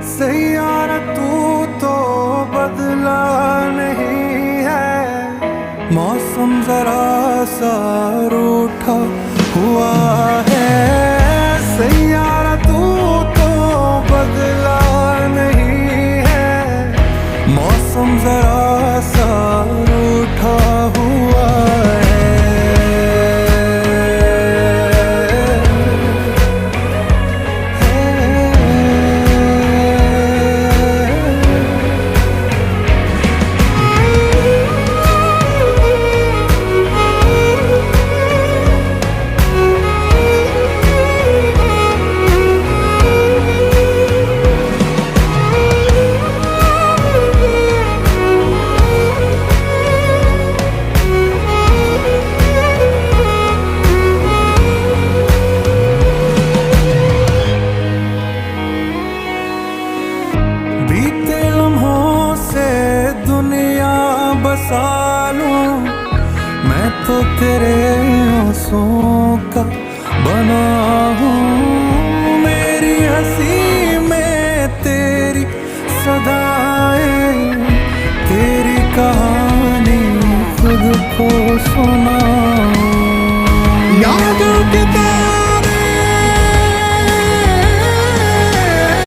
सैयारा तू तो बदला नहीं है, मौसम जरा सा रूठा हुआ है। सैयारा तू तो बदला नहीं है, मौसम जरा सा रूठा हुआ है। बीते लम्हों से दुनिया बसा लूं, मैं तो तेरे आंसुओं का बना हूँ। मेरी हंसी में तेरी सदाएं, तेरी कहानी खुद को सुनाऊं। यादों के